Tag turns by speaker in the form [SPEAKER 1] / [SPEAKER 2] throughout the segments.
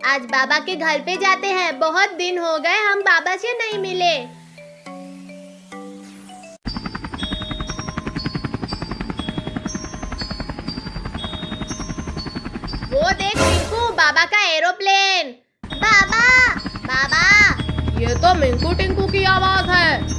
[SPEAKER 1] आज बाबा के घर पे जाते हैं। बहुत दिन हो गए हम बाबा से नहीं मिले। वो देख टिंकू, बाबा का एरोप्लेन। बाबा बाबा,
[SPEAKER 2] ये तो मिंकू टिंकू की आवाज है।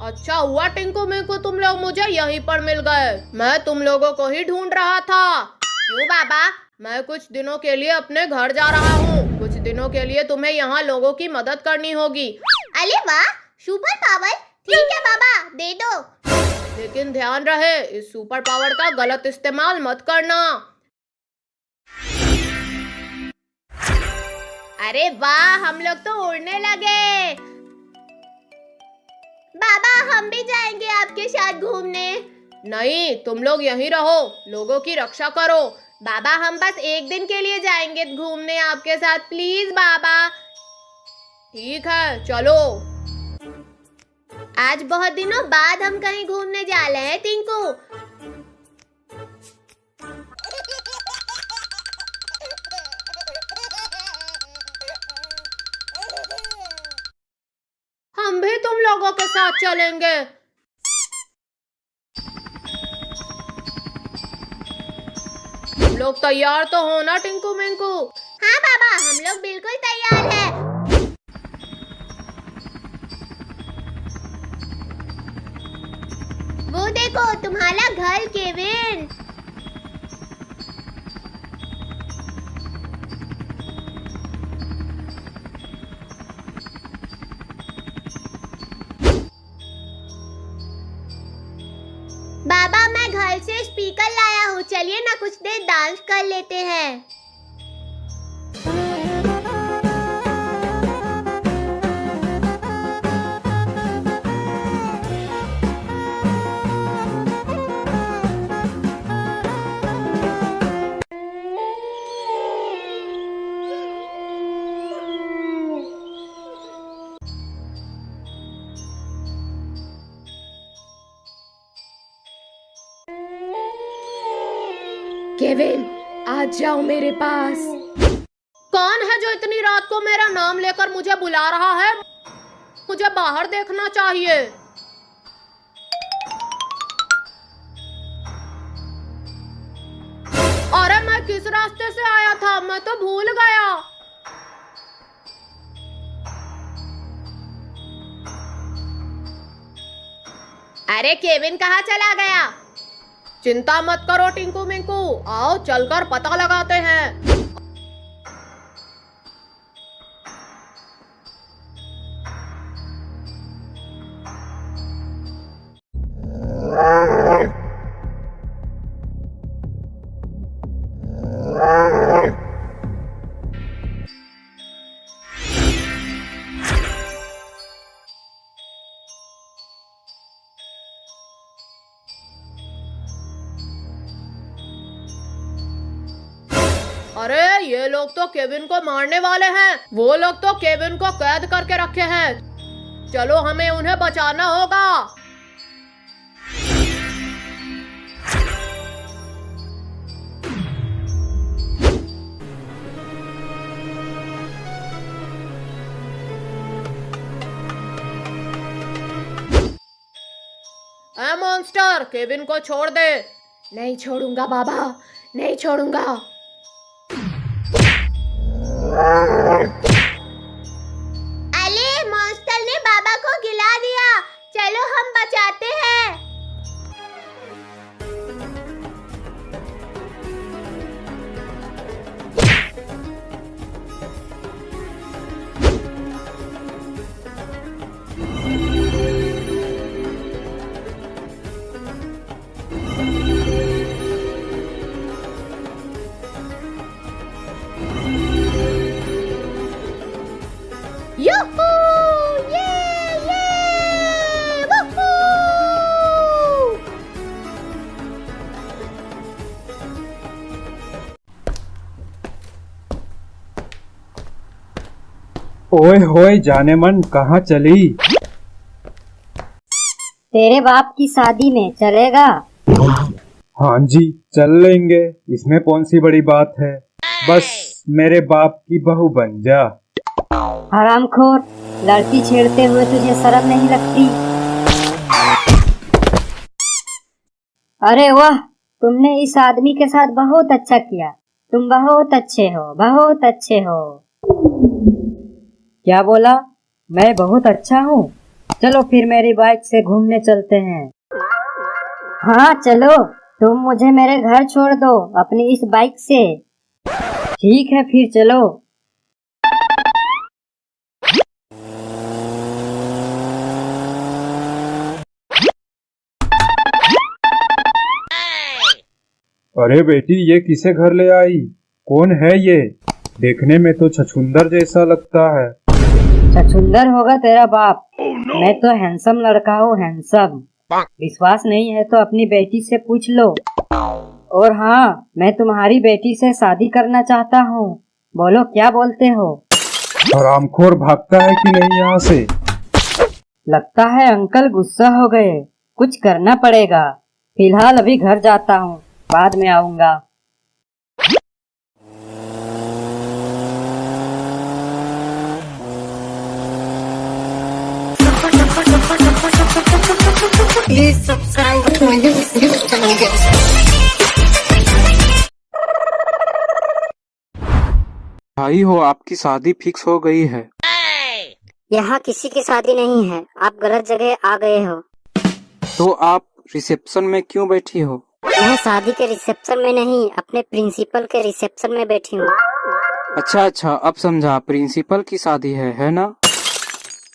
[SPEAKER 2] अच्छा हुआ टिंकू मिंकू तुम लोग मुझे यहीं पर मिल गए। मैं तुम लोगों को ही ढूंढ रहा था।
[SPEAKER 1] क्यों बाबा?
[SPEAKER 2] मैं कुछ दिनों के लिए अपने घर जा रहा हूँ। कुछ दिनों के लिए तुम्हें यहाँ लोगों की मदद करनी होगी।
[SPEAKER 1] अरे वाह, सुपर पावर। ठीक है बाबा, दे दो।
[SPEAKER 2] लेकिन ध्यान रहे, इस सुपर पावर का गलत इस्तेमाल मत करना।
[SPEAKER 1] अरे वाह, हम लोग तो उड़ने लगे। बाबा हम भी जाएंगे आपके साथ घूमने।
[SPEAKER 2] नहीं, तुम लोग यहीं रहो, लोगों की रक्षा करो।
[SPEAKER 1] बाबा हम बस एक दिन के लिए जाएंगे घूमने आपके साथ, प्लीज बाबा।
[SPEAKER 2] ठीक है, चलो।
[SPEAKER 1] आज बहुत दिनों बाद हम कहीं घूमने जा रहे हैं टिंकू।
[SPEAKER 2] हम भी तुम लोगों के साथ चलेंगे। तुम लोग तैयार तो हो ना टिंकू मिंकू?
[SPEAKER 1] हाँ बाबा, हम लोग बिल्कुल तैयार हैं। वो देखो तुम्हारा घर केविन। बाबा मैं घर से स्पीकर लाया हूँ, चलिए ना कुछ देर डांस कर लेते हैं।
[SPEAKER 2] केविन, आज जाओ मेरे पास। कौन है जो इतनी रात को मेरा नाम लेकर मुझे बुला रहा है? मुझे बाहर देखना चाहिए। अरे मैं किस रास्ते से आया था, मैं तो भूल गया।
[SPEAKER 1] अरे केविन कहाँ चला गया?
[SPEAKER 2] चिंता मत करो टिंकू मिंकू, आओ चलकर पता लगाते हैं। अरे ये लोग तो केविन को मारने वाले हैं। वो लोग तो केविन को कैद करके रखे हैं। चलो हमें उन्हें बचाना होगा। ए मॉन्स्टर, केविन को छोड़ दे। नहीं छोड़ूंगा बाबा, नहीं छोड़ूंगा।
[SPEAKER 1] अरे मॉन्स्टर ने बाबा को गिला दिया, चलो हम बचाते हैं।
[SPEAKER 2] यूहू!
[SPEAKER 1] वूहू!
[SPEAKER 3] ओए होए जाने मन, कहाँ चली?
[SPEAKER 4] तेरे बाप की शादी में चलेगा?
[SPEAKER 3] हाँ जी, चल लेंगे, इसमें कौन सी बड़ी बात है। बस मेरे बाप की बहू बन जा।
[SPEAKER 4] हरामखोर, लड़की छेड़ते हुए तुझे शर्म नहीं लगती? अरे वाह, तुमने इस आदमी के साथ बहुत अच्छा किया। तुम बहुत अच्छे हो, बहुत अच्छे हो। क्या बोला? मैं बहुत अच्छा हूँ? चलो फिर मेरी बाइक से घूमने चलते हैं। हाँ चलो, तुम मुझे मेरे घर छोड़ दो अपनी इस बाइक से। ठीक है फिर चलो।
[SPEAKER 3] अरे बेटी, ये किसे घर ले आई? कौन है ये? देखने में तो छछूंदर जैसा लगता है।
[SPEAKER 4] छछूंदर होगा तेरा बाप। मैं तो हैंडसम लड़का हूँ, हैंडसम। विश्वास नहीं है तो अपनी बेटी से पूछ लो। और हाँ, मैं तुम्हारी बेटी से शादी करना चाहता हूँ। बोलो क्या बोलते हो?
[SPEAKER 3] हरामखोर भागता है कि नहीं यहाँ से?
[SPEAKER 4] लगता है अंकल गुस्सा हो गए। कुछ करना पड़ेगा। फिलहाल अभी घर जाता हूँ, बाद में आऊंगा।
[SPEAKER 3] भाई हो, आपकी शादी फिक्स हो गई है।
[SPEAKER 4] यहाँ किसी की शादी नहीं है, आप गलत जगह आ गए हो।
[SPEAKER 3] तो आप रिसेप्शन में क्यों बैठी हो?
[SPEAKER 4] मैं शादी के रिसेप्शन में नहीं, अपने प्रिंसिपल के रिसेप्शन में बैठी हूँ।
[SPEAKER 3] अच्छा, अब समझा, प्रिंसिपल की शादी है ना?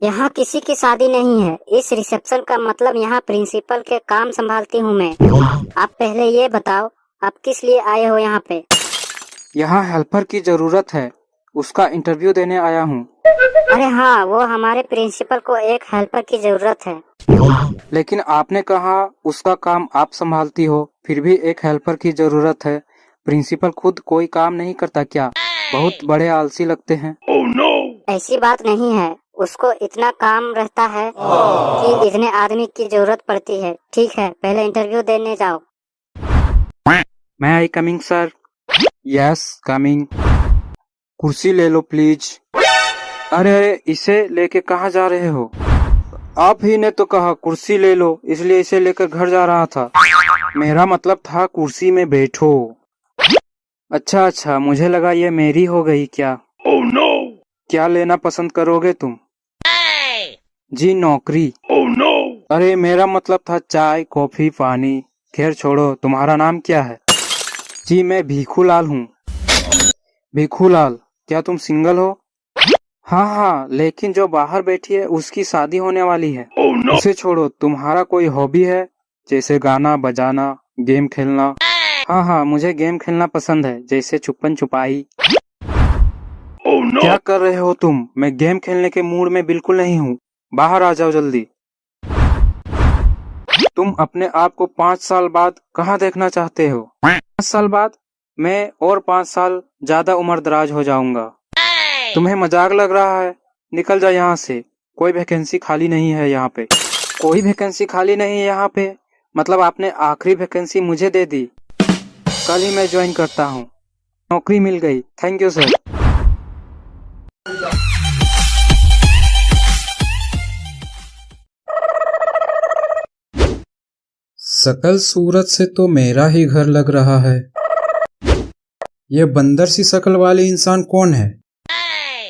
[SPEAKER 4] यहाँ किसी की शादी नहीं है। इस रिसेप्शन का मतलब यहाँ प्रिंसिपल के काम संभालती हूँ मैं। आप पहले ये बताओ, आप किस लिए आए हो यहाँ पे?
[SPEAKER 3] यहाँ हेल्पर की जरूरत है, उसका इंटरव्यू देने आया हूँ।
[SPEAKER 4] अरे हाँ, वो हमारे प्रिंसिपल को एक हेल्पर की जरूरत है।
[SPEAKER 3] लेकिन आपने कहा उसका काम आप संभालती हो, फिर भी एक हेल्पर की जरूरत है। प्रिंसिपल खुद कोई काम नहीं करता क्या? बहुत बड़े आलसी लगते हैं।
[SPEAKER 4] ऐसी बात नहीं है, उसको इतना काम रहता है कि इतने आदमी की जरूरत पड़ती है। ठीक है, पहले इंटरव्यू देने जाओ।
[SPEAKER 3] मैं I coming sir? Yes coming. कुर्सी ले लो प्लीज। अरे, इसे लेके कहाँ जा रहे हो? आप ही ने तो कहा कुर्सी ले लो, इसलिए इसे लेकर घर जा रहा था। मेरा मतलब था कुर्सी में बैठो। अच्छा, मुझे लगा ये मेरी हो गई क्या? क्या लेना पसंद करोगे तुम? जी नौकरी। अरे मेरा मतलब था चाय कॉफी पानी। खैर छोड़ो, तुम्हारा नाम क्या है? जी मैं भीखूलाल हूँ। भीखूलाल, क्या तुम सिंगल हो? हाँ, लेकिन जो बाहर बैठी है उसकी शादी होने वाली है। उसे छोड़ो, तुम्हारा कोई हॉबी है? जैसे गाना बजाना, गेम खेलना? हाँ, मुझे गेम खेलना पसंद है, जैसे छुपन छुपाई। क्या कर रहे हो तुम? मैं गेम खेलने के मूड में बिल्कुल नहीं हूँ। बाहर आ जाओ जल्दी। तुम अपने आप को 5 साल बाद कहाँ देखना चाहते हो? 5 साल बाद? मैं और 5 साल ज्यादा उम्र दराज हो जाऊंगा। तुम्हें मजाक लग रहा है? निकल जा यहाँ से। कोई वैकेंसी खाली नहीं है यहाँ पे। कोई वैकेंसी खाली नहीं है यहाँ पे? मतलब आपने आखिरी वैकेंसी मुझे दे दी। कल ही मैं ज्वाइन करता हूँ। नौकरी मिल गई, थैंक यू सर। शकल सूरत से तो मेरा ही घर लग रहा है। ये बंदर सी शकल वाली इंसान कौन है?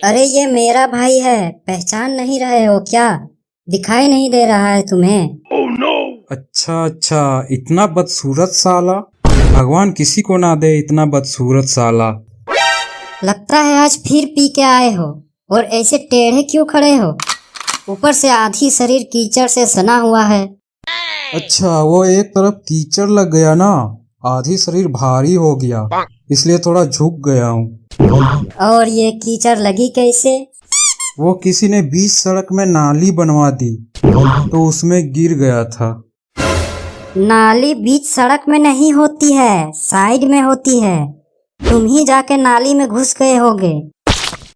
[SPEAKER 4] अरे ये मेरा भाई है, पहचान नहीं रहे हो क्या? दिखाई नहीं दे रहा है तुम्हें?
[SPEAKER 3] अच्छा, इतना बदसूरत साला। भगवान किसी को ना दे इतना बदसूरत साला।
[SPEAKER 4] लगता है आज फिर पी के आए हो। और ऐसे टेढ़े क्यों खड़े हो? ऊपर से आधी शरीर कीचड़ से सना हुआ है।
[SPEAKER 3] अच्छा, वो एक तरफ कीचड़ लग गया ना, आधी शरीर भारी हो गया, इसलिए थोड़ा झुक गया हूँ।
[SPEAKER 4] और ये कीचड़ लगी कैसे?
[SPEAKER 3] वो किसी ने बीच सड़क में नाली बनवा दी तो उसमें गिर गया था।
[SPEAKER 4] नाली बीच सड़क में नहीं होती है, साइड में होती है। तुम ही जाके नाली में घुस गए होगे।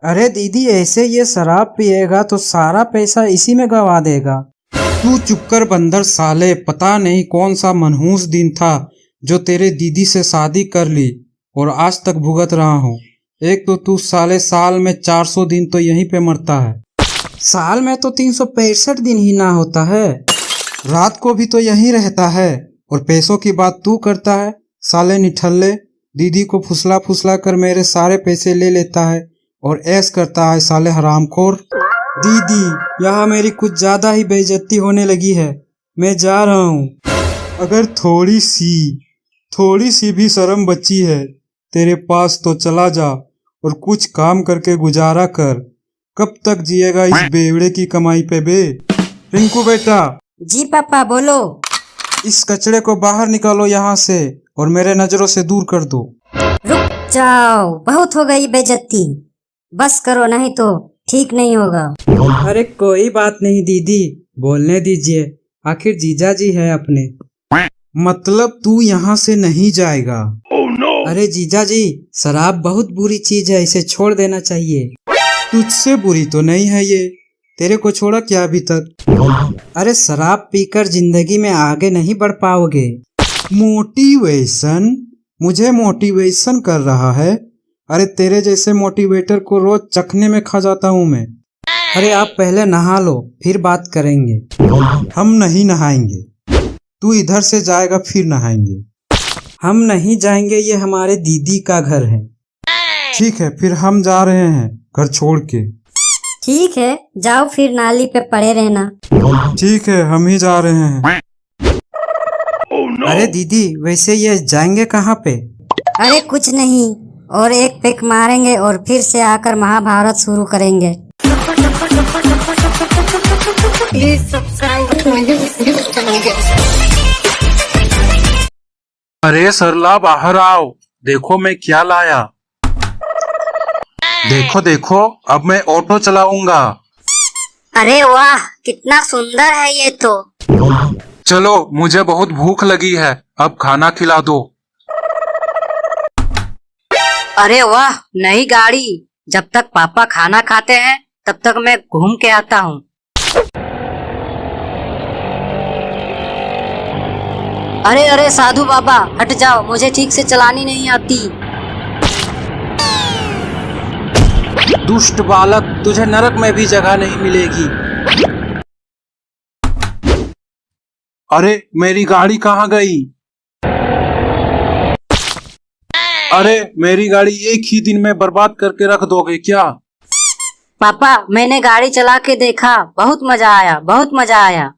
[SPEAKER 3] अरे दीदी, ऐसे ये शराब पिएगा तो सारा पैसा इसी में गवा देगा। तू चुप कर बंदर साले। पता नहीं कौन सा मनहूस दिन था जो तेरे दीदी से शादी कर ली और आज तक भुगत रहा हूँ। एक तो तू साल में 400 दिन तो यहीं पे मरता है। साल में तो 365 दिन ही ना होता है। रात को भी तो यहीं रहता है और पैसों की बात तू करता है। साले निठल्ले, दीदी को फुसला फुसला कर मेरे सारे पैसे ले लेता है और ऐश करता है साले हरामखोर। दीदी, यहाँ मेरी कुछ ज्यादा ही बेइज्जती होने लगी है। मैं जा रहा हूँ। अगर थोड़ी सी भी शर्म बची है तेरे पास तो चला जा और कुछ काम करके गुजारा कर। कब तक जिएगा इस बेवड़े की कमाई पे बे? रिंकू बेटा।
[SPEAKER 4] जी पापा बोलो।
[SPEAKER 3] इस कचड़े को बाहर निकालो यहाँ से और मेरे नजरों से दूर कर दो।
[SPEAKER 4] रुक जाओ, बहुत हो गई बेइज्जती। बस करो नहीं तो ठीक नहीं होगा।
[SPEAKER 3] अरे कोई बात नहीं दीदी, बोलने दीजिए, आखिर जीजा जी है अपने। मतलब तू यहाँ से नहीं जाएगा? अरे जीजा जी, शराब बहुत बुरी चीज है, इसे छोड़ देना चाहिए। तुझसे बुरी तो नहीं है ये, तेरे को छोड़ा क्या अभी तक? अरे शराब पीकर जिंदगी में आगे नहीं बढ़ पाओगे। मोटिवेशन? मुझे मोटिवेशन कर रहा है? अरे तेरे जैसे मोटिवेटर को रोज चखने में खा जाता हूँ मैं। अरे आप पहले नहा लो फिर बात करेंगे। हम नहीं नहाएंगे, तू इधर से जाएगा फिर नहाएंगे। हम नहीं जाएंगे, ये हमारे दीदी का घर है। ठीक है, फिर हम जा रहे हैं घर छोड़ के।
[SPEAKER 4] ठीक है, जाओ फिर नाली पे पड़े रहना।
[SPEAKER 3] ठीक है, हम ही जा रहे हैं। अरे दीदी, वैसे ये जाएंगे कहाँ पे?
[SPEAKER 4] अरे कुछ नहीं, और एक पिक मारेंगे और फिर से आकर महाभारत शुरू करेंगे।
[SPEAKER 3] अरे सरला, बाहर आओ, देखो मैं क्या लाया। देखो देखो, अब मैं ऑटो चलाऊंगा।
[SPEAKER 4] अरे वाह, कितना सुंदर है ये तो।
[SPEAKER 3] चलो, मुझे बहुत भूख लगी है, अब खाना खिला दो।
[SPEAKER 4] अरे वाह, नई गाड़ी। जब तक पापा खाना खाते हैं तब तक मैं घूम के आता हूँ। अरे अरे साधु बाबा, हट जाओ, मुझे ठीक से चलानी नहीं आती।
[SPEAKER 3] दुष्ट बालक, तुझे नरक में भी जगह नहीं मिलेगी। अरे मेरी गाड़ी कहाँ गई? अरे मेरी गाड़ी एक ही दिन में बर्बाद करके रख दोगे क्या?
[SPEAKER 4] पापा, मैंने गाड़ी चला के देखा, बहुत मजा आया, बहुत मजा आया।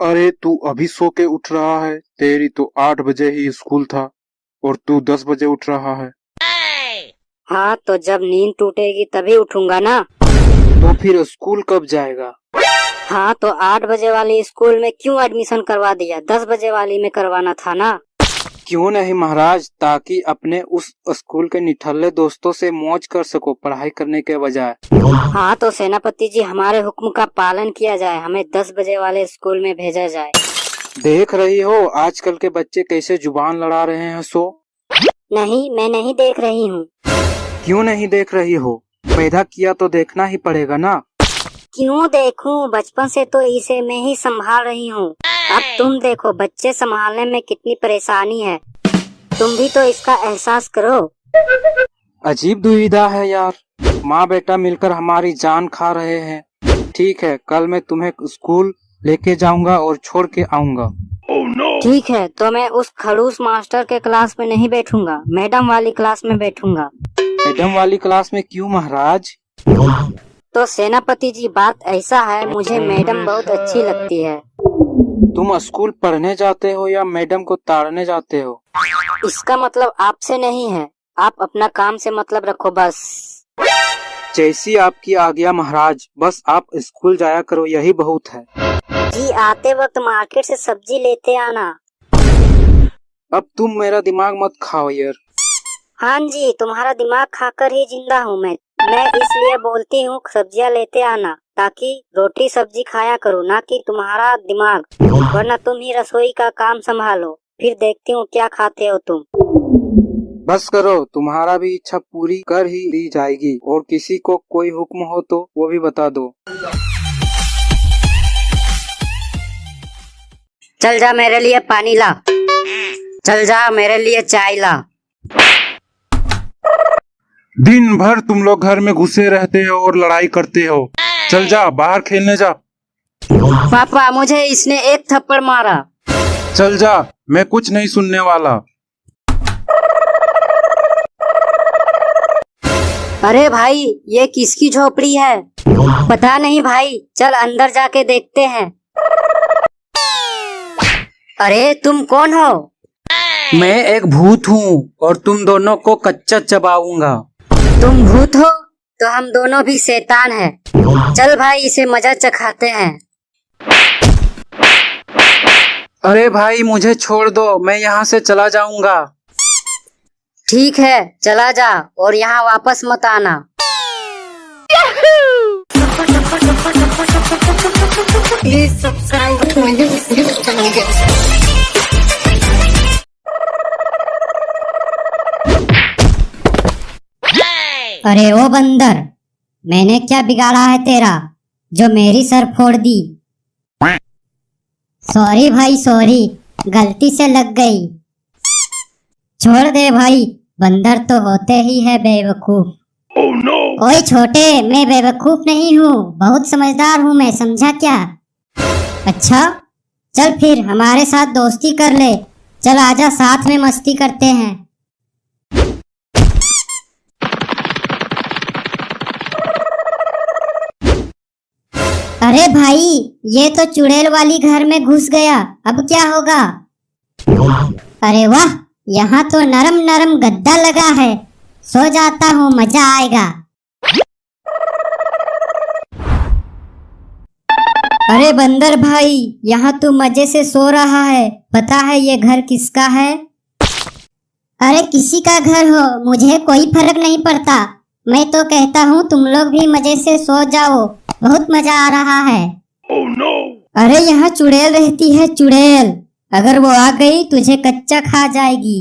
[SPEAKER 3] अरे तू अभी सो के उठ रहा है? तेरी तो 8 बजे ही स्कूल था और तू 10 बजे उठ रहा है।
[SPEAKER 4] हाँ, तो जब नींद टूटेगी तभी उठूंगा ना।
[SPEAKER 3] तो फिर स्कूल कब जाएगा?
[SPEAKER 4] हाँ, तो 8 बजे वाली स्कूल में क्यों एडमिशन करवा दिया? 10 बजे वाली में करवाना था ना।
[SPEAKER 3] क्यों नहीं महाराज, ताकि अपने उस स्कूल के निठल्ले दोस्तों से मौज कर सको पढ़ाई करने के बजाय।
[SPEAKER 4] हाँ, तो सेनापति जी, हमारे हुक्म का पालन किया जाए, हमें 10 बजे वाले स्कूल में भेजा जाए।
[SPEAKER 3] देख रही हो आजकल के बच्चे कैसे जुबान लड़ा रहे हैं। सो
[SPEAKER 4] नहीं, मैं नहीं देख रही हूँ।
[SPEAKER 3] क्यों नहीं देख रही हो? पैदा किया तो देखना ही पड़ेगा ना।
[SPEAKER 4] क्यों देखूं? बचपन से तो इसे मैं ही संभाल रही हूँ। अब तुम देखो, बच्चे संभालने में कितनी परेशानी है। तुम भी तो इसका एहसास करो।
[SPEAKER 3] अजीब दुविधा है यार, माँ बेटा मिलकर हमारी जान खा रहे हैं। ठीक है, कल मैं तुम्हें स्कूल लेके जाऊंगा और छोड़ के आऊंगा।
[SPEAKER 4] ठीक है, तो मैं उस खड़ूस मास्टर के क्लास में नहीं बैठूंगा, मैडम वाली क्लास में बैठूंगा।
[SPEAKER 3] मैडम वाली क्लास में क्यों महाराज?
[SPEAKER 4] तो सेनापति जी, बात ऐसा है, मुझे मैडम बहुत अच्छी लगती है।
[SPEAKER 3] तुम स्कूल पढ़ने जाते हो या मैडम को ताड़ने जाते हो?
[SPEAKER 4] इसका मतलब आपसे नहीं है, आप अपना काम से मतलब रखो बस।
[SPEAKER 3] जैसी आपकी आज्ञा महाराज, बस आप स्कूल जाया करो, यही बहुत है।
[SPEAKER 4] जी, आते वक्त मार्केट से सब्जी लेते आना।
[SPEAKER 3] अब तुम मेरा दिमाग मत खाओ यार।
[SPEAKER 4] हाँ जी, तुम्हारा दिमाग खाकर ही जिंदा हूँ मैं इसलिए बोलती हूँ सब्जियाँ लेते आना, ताकि रोटी सब्जी खाया करो, ना कि तुम्हारा दिमाग। वरना तुम ही रसोई का काम संभालो, फिर देखती हूँ क्या खाते हो तुम।
[SPEAKER 3] बस करो, तुम्हारा भी इच्छा पूरी कर ही दी जाएगी। और किसी को कोई हुक्म हो तो वो भी बता दो।
[SPEAKER 4] चल जा मेरे लिए पानी ला। चल जा मेरे लिए चाय ला।
[SPEAKER 3] दिन भर तुम लोग घर में घुसे रहते हो और लड़ाई करते हो। चल जा, बाहर खेलने जा।
[SPEAKER 4] पापा मुझे इसने एक थप्पड़ मारा।
[SPEAKER 3] चल जा, मैं कुछ नहीं सुनने वाला।
[SPEAKER 4] अरे भाई ये किसकी झोपड़ी है? पता नहीं भाई, चल अंदर जाके देखते हैं। अरे तुम कौन हो?
[SPEAKER 3] मैं एक भूत हूँ और तुम दोनों को कच्चा चबाऊंगा।
[SPEAKER 4] तुम भूत हो तो हम दोनों भी शैतान हैं। चल भाई इसे मजा चखाते हैं।
[SPEAKER 3] अरे भाई मुझे छोड़ दो, मैं यहाँ से चला जाऊंगा।
[SPEAKER 4] ठीक है चला जा और यहाँ वापस मत आना।
[SPEAKER 5] अरे ओ बंदर, मैंने क्या बिगाड़ा है तेरा जो मेरी सर फोड़ दी? सॉरी भाई सॉरी, गलती से लग गई। छोड़ दे भाई, बंदर तो होते ही है बेवकूफ। ओए छोटे, मैं बेवकूफ नहीं हूँ, बहुत समझदार हूँ मैं, समझा क्या? अच्छा चल फिर हमारे साथ दोस्ती कर ले। चल आजा, साथ में मस्ती करते हैं। अरे भाई ये तो चुड़ैल वाली घर में घुस गया, अब क्या होगा? अरे वाह, यहाँ तो नरम नरम गद्दा लगा है, सो जाता हूँ, मजा आएगा। अरे बंदर भाई, यहाँ तू मजे से सो रहा है, पता है ये घर किसका है? अरे किसी का घर हो मुझे कोई फर्क नहीं पड़ता, मैं तो कहता हूँ तुम लोग भी मजे से सो जाओ, बहुत मजा आ रहा है। अरे यहाँ चुड़ैल रहती है, चुड़ैल, अगर वो आ गई तुझे कच्चा खा जाएगी।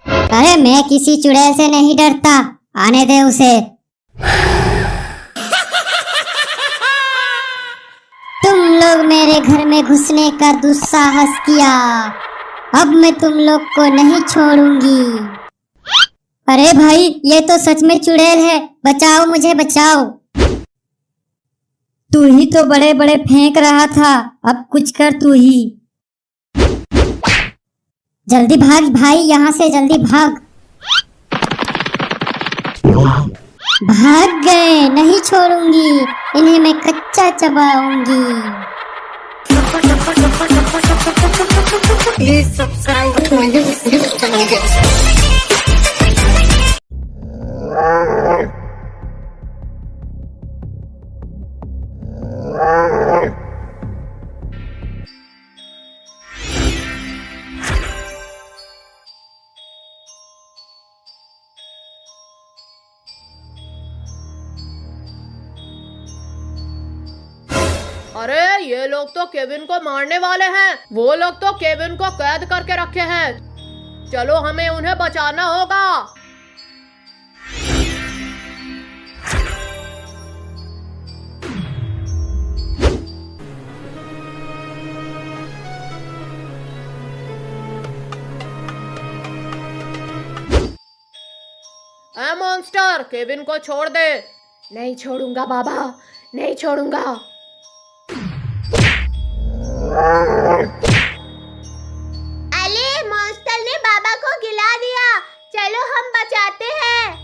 [SPEAKER 5] अरे मैं किसी चुड़ैल से नहीं डरता, आने दे उसे। तुम लोग मेरे घर में घुसने का दुस्साहस किया, अब मैं तुम लोग को नहीं छोड़ूंगी। अरे भाई ये तो सच में चुड़ैल है, बचाओ मुझे बचाओ। तू ही तो बड़े बड़े फेंक रहा था, अब कुछ कर तू ही। जल्दी भाग भाई, यहाँ से जल्दी भाग। भाग गए, नहीं छोड़ूंगी इन्हें, मैं कच्चा चबाऊंगी।
[SPEAKER 6] Please subscribe to my YouTube channel.
[SPEAKER 2] अरे ये लोग तो केविन को मारने वाले हैं, वो लोग तो केविन को कैद करके रखे हैं। चलो हमें उन्हें बचाना होगा। ए मॉन्स्टर, केविन को छोड़ दे। नहीं छोड़ूंगा बाबा, नहीं छोड़ूंगा।
[SPEAKER 1] अले मॉन्स्टर ने बाबा को गिला दिया, चलो हम बचाते हैं।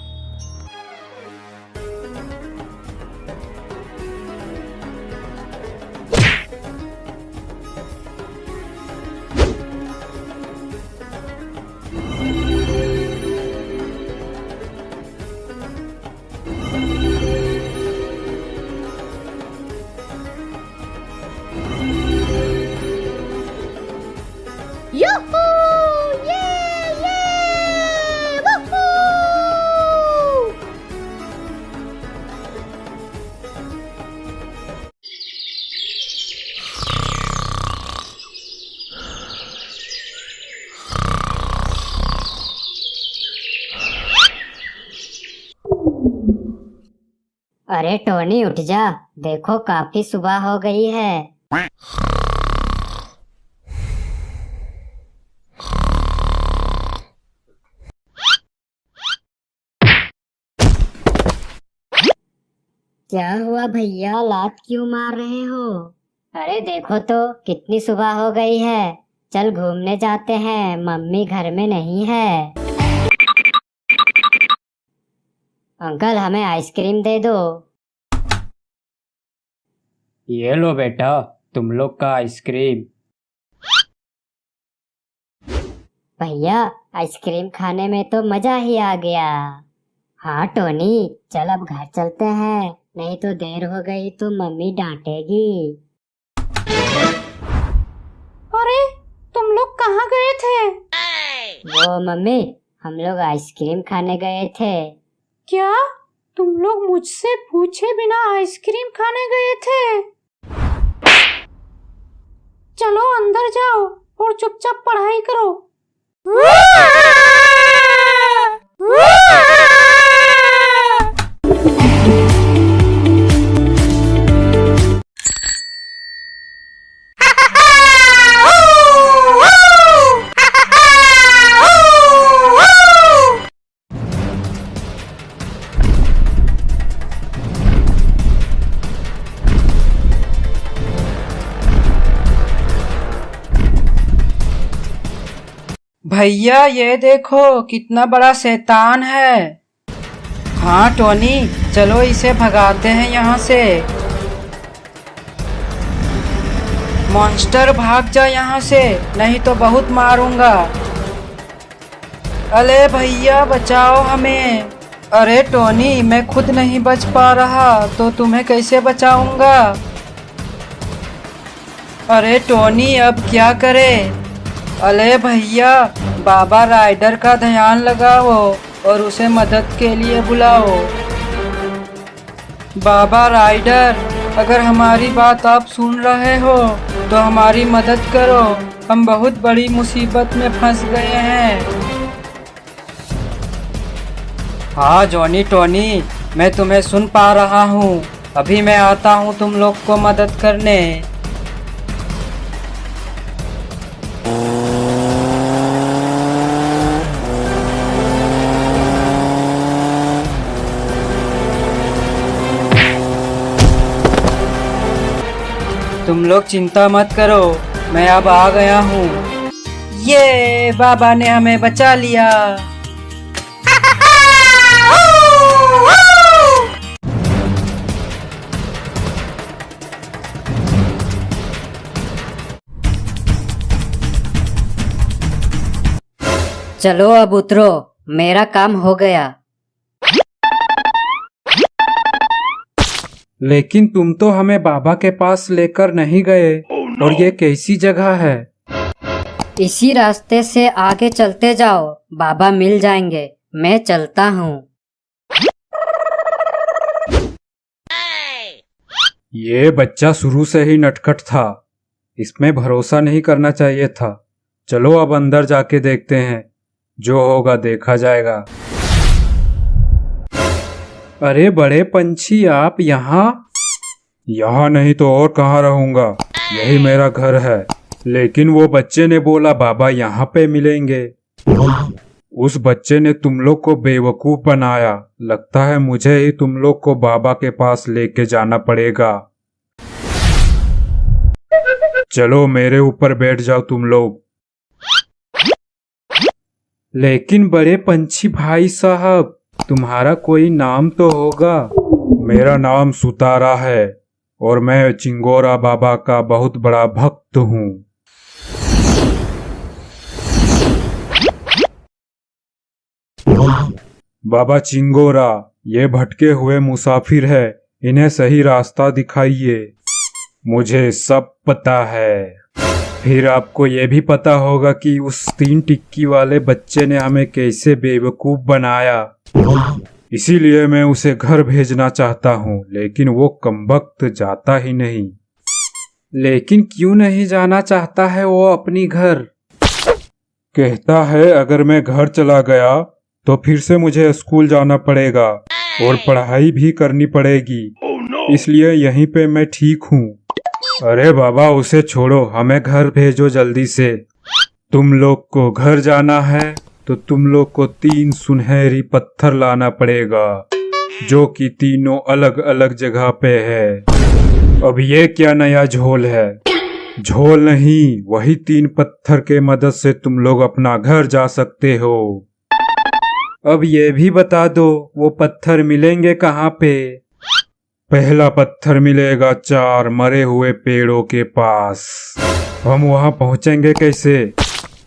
[SPEAKER 5] अरे टोनी उठ जा, देखो काफी सुबह हो गई है। क्या हुआ भैया, लात क्यों मार रहे हो? अरे देखो तो कितनी सुबह हो गई है, चल घूमने जाते हैं, मम्मी घर में नहीं है। अंकल हमें आइसक्रीम दे दो।
[SPEAKER 3] ये लो बेटा, तुम लोग का आइसक्रीम।
[SPEAKER 5] भैया आइसक्रीम खाने में तो मजा ही आ गया। हाँ टोनी, चल अब घर चलते हैं, नहीं तो देर हो गई तो मम्मी डांटेगी।
[SPEAKER 2] अरे तुम लोग कहाँ गए थे?
[SPEAKER 5] वो मम्मी, हम लोग आइसक्रीम खाने गए थे।
[SPEAKER 2] क्या तुम लोग मुझसे पूछे बिना आइसक्रीम खाने गए थे? चलो अंदर जाओ और चुपचाप पढ़ाई करो।
[SPEAKER 3] भैया ये देखो कितना बड़ा शैतान है। हाँ टोनी, चलो इसे भगाते हैं यहाँ से। मॉन्स्टर भाग जा यहाँ से, नहीं तो बहुत मारूंगा। अरे भैया बचाओ हमें। अरे टोनी, मैं खुद नहीं बच पा रहा तो तुम्हें कैसे बचाऊंगा। अरे टोनी अब क्या करे। अरे भैया, बाबा राइडर का ध्यान लगाओ और उसे मदद के लिए बुलाओ। बाबा राइडर, अगर हमारी बात आप सुन रहे हो तो हमारी मदद करो, हम बहुत बड़ी मुसीबत में फंस गए हैं। हाँ जॉनी टोनी, मैं तुम्हें सुन पा रहा हूँ, अभी मैं आता हूँ तुम लोग को मदद करने। तुम लोग चिंता मत करो, मैं अब आ गया हूँ। ये बाबा ने हमें बचा लिया।
[SPEAKER 4] चलो अब उतरो, मेरा काम हो गया।
[SPEAKER 3] लेकिन तुम तो हमें बाबा के पास लेकर नहीं गए। और ये कैसी जगह है?
[SPEAKER 4] इसी रास्ते से आगे चलते जाओ, बाबा मिल जाएंगे। मैं चलता हूँ।
[SPEAKER 3] ये बच्चा शुरू से ही नटखट था, इसमें भरोसा नहीं करना चाहिए था। चलो अब अंदर जाके देखते हैं, जो होगा देखा जाएगा। अरे बड़े पंछी, आप यहाँ? यहाँ नहीं तो और कहाँ रहूंगा, यही मेरा घर है। लेकिन वो बच्चे ने बोला बाबा यहाँ पे मिलेंगे। उस बच्चे ने तुम लोग को बेवकूफ बनाया। लगता है मुझे ही तुम लोग को बाबा के पास लेके जाना पड़ेगा। चलो मेरे ऊपर बैठ जाओ तुम लोग। लेकिन बड़े पंछी भाई साहब, तुम्हारा कोई नाम तो होगा? मेरा नाम सुतारा है और मैं चिंगोरा बाबा का बहुत बड़ा भक्त हूँ। बाबा चिंगोरा, ये भटके हुए मुसाफिर है, इन्हें सही रास्ता दिखाइए। मुझे सब पता है। फिर आपको ये भी पता होगा कि उस 3 टिक्की वाले बच्चे ने हमें कैसे बेवकूफ बनाया। इसीलिए मैं उसे घर भेजना चाहता हूँ, लेकिन वो कमबख्त जाता ही नहीं। लेकिन क्यों नहीं जाना चाहता है वो अपनी घर? कहता है अगर मैं घर चला गया तो फिर से मुझे स्कूल जाना पड़ेगा,
[SPEAKER 7] और पढ़ाई भी करनी पड़ेगी, इसलिए यहीं पे मैं ठीक हूँ। अरे बाबा उसे छोड़ो, हमें घर भेजो जल्दी से। तुम लोग को घर जाना है तो तुम लोग को 3 सुनहरी पत्थर लाना पड़ेगा, जो कि तीनों अलग अलग जगह पे है। अब ये क्या नया झोल है? झोल नहीं, वही 3 पत्थर के मदद से तुम लोग अपना घर जा सकते हो। अब ये भी बता दो वो पत्थर मिलेंगे कहाँ पे? पहला पत्थर मिलेगा 4 मरे हुए पेड़ों के पास। हम वहाँ पहुँचेंगे कैसे?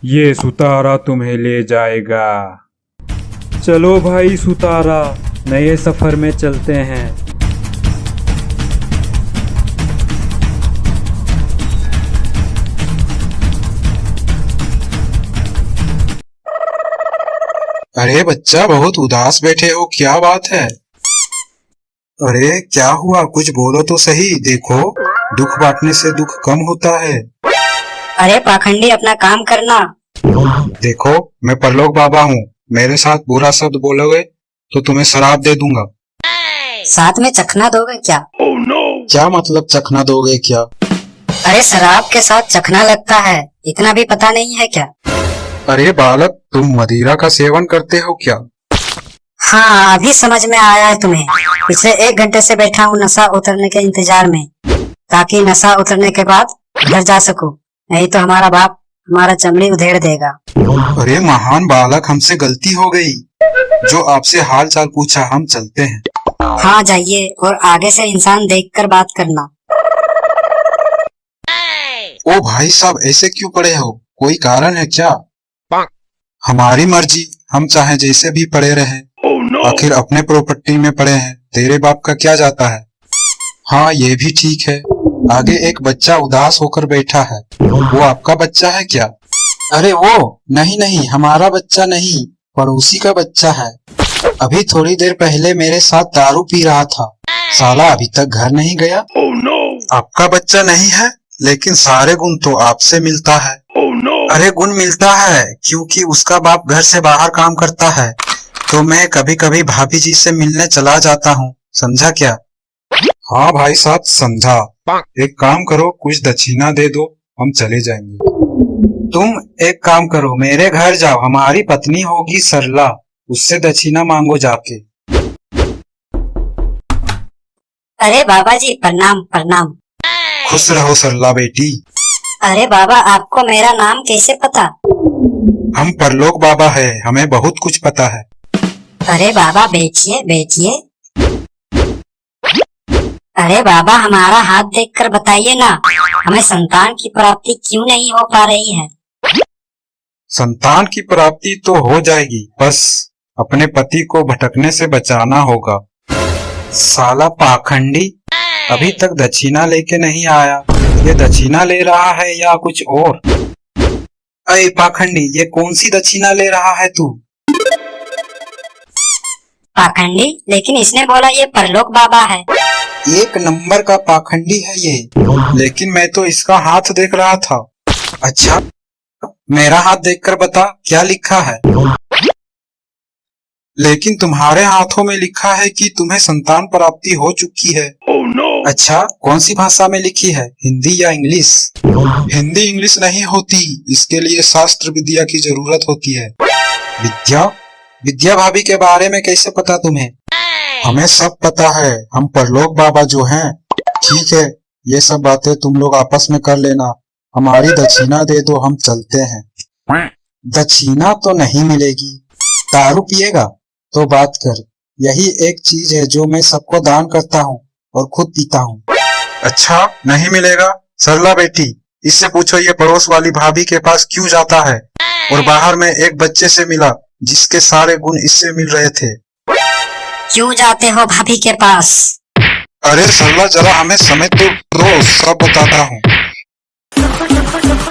[SPEAKER 7] ये सुतारा तुम्हें ले जाएगा। चलो भाई सुतारा, नए सफर में चलते हैं।
[SPEAKER 8] अरे बच्चा बहुत उदास बैठे हो, क्या बात है? अरे क्या हुआ, कुछ बोलो तो सही। देखो दुख बांटने से दुख कम होता है।
[SPEAKER 4] अरे पाखंडी अपना काम करना।
[SPEAKER 8] देखो मैं परलोक बाबा हूँ, मेरे साथ बुरा शब्द बोलोगे तो तुम्हें शराप दे दूंगा।
[SPEAKER 4] साथ में चखना दोगे क्या?
[SPEAKER 8] क्या मतलब चखना दोगे क्या?
[SPEAKER 4] अरे शराब के साथ चखना लगता है, इतना भी पता नहीं है क्या?
[SPEAKER 8] अरे बालक, तुम मदिरा का सेवन करते हो क्या?
[SPEAKER 4] हाँ अभी समझ में आया है तुम्हें। पिछले 1 घंटे से बैठा हूँ नशा उतरने के इंतजार में, ताकि नशा उतरने के बाद घर जा सकूं, नहीं तो हमारा बाप हमारा चमड़ी उधेड़ देगा।
[SPEAKER 8] अरे महान बालक, हमसे गलती हो गई। जो आपसे हाल चाल पूछा, हम चलते हैं।
[SPEAKER 4] हाँ जाइए, और आगे से इंसान देखकर बात करना।
[SPEAKER 8] ओ भाई साहब, ऐसे क्यों पड़े हो? कोई कारण है क्या? हमारी मर्जी, हम चाहे जैसे भी पड़े रहे। आखिर अपने प्रॉपर्टी में पड़े हैं, तेरे बाप का क्या जाता है? हाँ ये भी ठीक है। आगे एक बच्चा उदास होकर बैठा है, वो आपका बच्चा है क्या? अरे वो नहीं नहीं, हमारा बच्चा नहीं, पड़ोसी का बच्चा है। अभी थोड़ी देर पहले मेरे साथ दारू पी रहा था, साला अभी तक घर नहीं गया। आपका बच्चा नहीं है, लेकिन सारे गुण तो आपसे मिलता है। अरे गुण मिलता है क्योंकि उसका बाप घर से बाहर काम करता है, तो मैं कभी कभी भाभी जी से मिलने चला जाता हूँ, समझा क्या? हाँ भाई साहब समझा। एक काम करो, कुछ दक्षिणा दे दो, हम चले जाएंगे। तुम एक काम करो, मेरे घर जाओ, हमारी पत्नी होगी सरला, उससे दक्षिणा मांगो जाके।
[SPEAKER 4] अरे बाबा जी प्रणाम प्रणाम।
[SPEAKER 8] खुश रहो सरला बेटी।
[SPEAKER 4] अरे बाबा आपको मेरा नाम कैसे पता?
[SPEAKER 8] हम परलोक बाबा है, हमें बहुत कुछ पता है।
[SPEAKER 4] अरे बाबा बेचिए बेचिए। अरे बाबा हमारा हाथ देखकर बताइए ना, हमें संतान की प्राप्ति क्यों नहीं हो पा रही है?
[SPEAKER 8] संतान की प्राप्ति तो हो जाएगी, बस अपने पति को भटकने से बचाना होगा। साला पाखंडी अभी तक दक्षिणा लेके नहीं आया, ये दक्षिणा ले रहा है या कुछ और? अरे पाखंडी, ये कौन सी दक्षिणा ले रहा है तू?
[SPEAKER 4] पाखंडी, लेकिन इसने बोला ये परलोक बाबा है।
[SPEAKER 8] 1 नंबर का पाखंडी है ये, लेकिन मैं तो इसका हाथ देख रहा था। अच्छा मेरा हाथ देखकर बता क्या लिखा है? लेकिन तुम्हारे हाथों में लिखा है कि तुम्हें संतान प्राप्ति हो चुकी है। अच्छा कौन सी भाषा में लिखी है, हिंदी या इंग्लिश? हिंदी इंग्लिश नहीं होती, इसके लिए शास्त्र विद्या की जरूरत होती है। विद्या? विद्या भाभी के बारे में कैसे पता तुम्हें? हमें सब पता है, हम परलोक बाबा जो हैं। ठीक है, ये सब बातें तुम लोग आपस में कर लेना, हमारी दक्षिणा दे दो, हम चलते हैं। दक्षिणा तो नहीं मिलेगी, दारू पिएगा तो बात कर, यही एक चीज है जो मैं सबको दान करता हूँ और खुद पीता हूँ। अच्छा नहीं मिलेगा? सरला बेटी, इससे पूछो ये पड़ोस वाली भाभी के पास क्यों जाता है, और बाहर में एक बच्चे से मिला जिसके सारे गुण इससे मिल रहे थे।
[SPEAKER 4] क्यों जाते हो भाभी के पास?
[SPEAKER 8] अरे सरला जरा हमें समय तो दो, सब बताता हूँ।